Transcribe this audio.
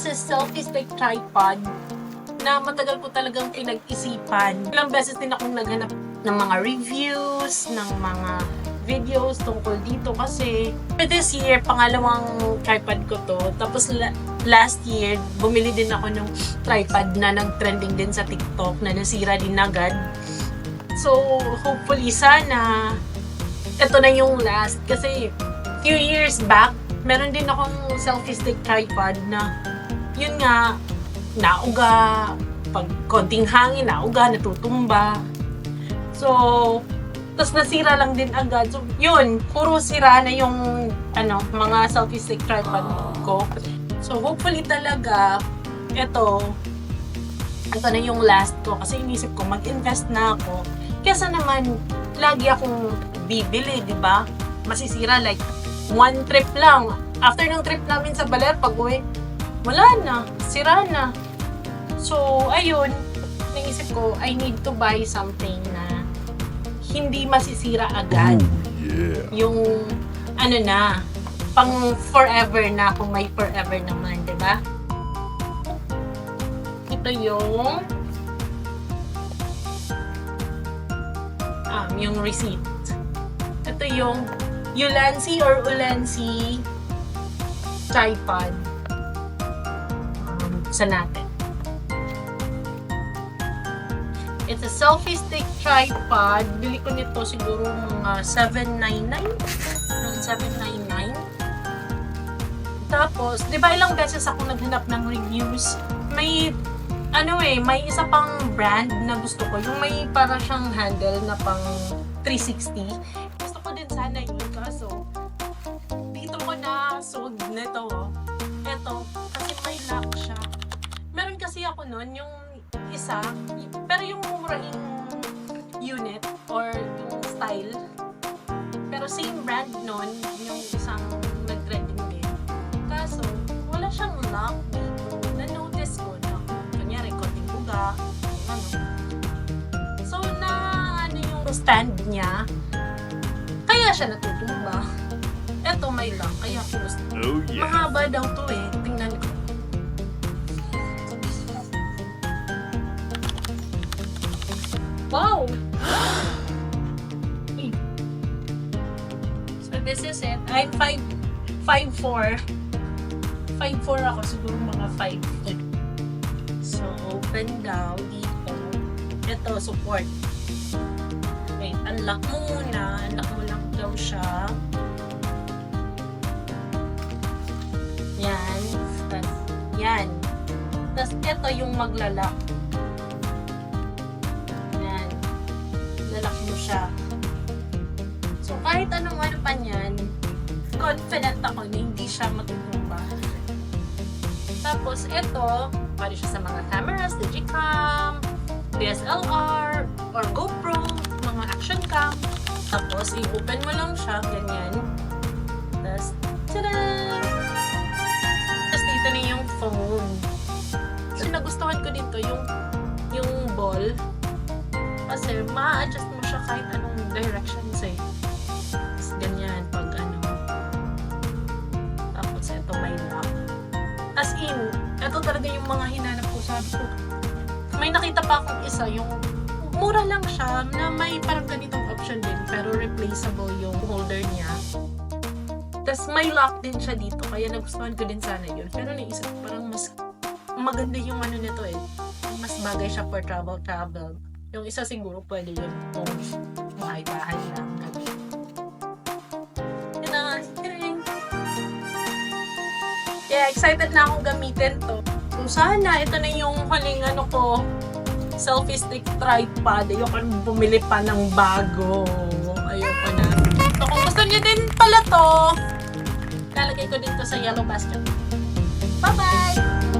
is selfie stick tripod na matagal ko talagang pinag-isipan. Ilang beses din akong naghanap ng mga reviews, ng mga videos tungkol dito kasi this year, pangalawang tripod ko to. Tapos last year, bumili din ako ng tripod na nag-trending din sa TikTok na nasira din agad. So, hopefully sana ito na yung last kasi few years back, meron din akong selfie stick tripod na yun nga, nauga, pag konting hangin, nauga, natutumba. So, tapos nasira lang din agad. So, yun, puro sira na yung mga selfie stick tripod ko. So, hopefully talaga, ito na yung last ko. Kasi inisip ko, mag-invest na ako. Kesa naman, lagi akong bibili, di ba? Masisira like, one trip lang. After ng trip namin sa Baler, pag-uwi, wala na, sira na. So, ayun, naisip ko, I need to buy something na hindi masisira agad. Yung, pang forever na, kung may forever naman, di ba? Ito yung receipt. Ito yung Ulanzi or Ulanzi tripod. Sa natin. It's a selfie stick tripod. Bili ko nito siguro mga $799. Noong $799. Tapos, di ba ilang beses ako naghanap ng reviews? May isa pang brand na gusto ko. Yung may para siyang handle na pang 360. Gusto ko din sana yun. Kaso, dito ko na sold nito. Ito, kasi may lock siya. Meron kasi ako nun, yung isa, pero yung murahing unit or yung style. Pero same brand nun, yung isang nag-trending din. Kaso, wala siyang lock dito. Na-notice ko na, kunyari, konting buga, So, yung stand niya, kaya siya natutumba. Eto, may lock, kaya close. Oh, yes. Mahaba daw to eh. Tingnan ko. Wow! So, this is it. I'm 5'4". 5'4" ako, siguro mga 5'8". So, open daw dito. Ito, support. Wait, unlock mo muna. Unlock mo lang daw siya. Yan. Yan. Tapos, ito yung maglalak. Lalak mo siya. So, kahit anong pa niyan, confident ako na hindi siya matutumba. Tapos, ito, pwede siya sa mga cameras, Digicam, DSLR, or GoPro, mga action cam. Tapos, i-open mo lang siya, ganyan. Tapos, tada! Tapos, dito na yung phone. So, nagustuhan ko dito yung ball. Kasi ma-adjust mo siya kahit anong direction eh. Tapos ganyan pag Tapos ito may lock. As in, ito talaga yung mga hinanap ko. Sabi ko, may nakita pa akong isa, yung mura lang siya na may parang ganitong option din pero replaceable yung holder niya. Tapos may lock din siya dito kaya nagustuhan ko din sana yun. Pero naisip parang mas maganda yung nito eh. Mas bagay siya for travel. Yung isa siguro pwede yun kung bahay-bahay lang. Yun na. Yeah, excited na akong gamitin to. So sana ito na yung huling selfie stick tripod. Ayoko na bumili pa ng bago. Ayoko na. So kung gusto niyo din pala to, lalagay ko dito sa yellow basket. Bye-bye!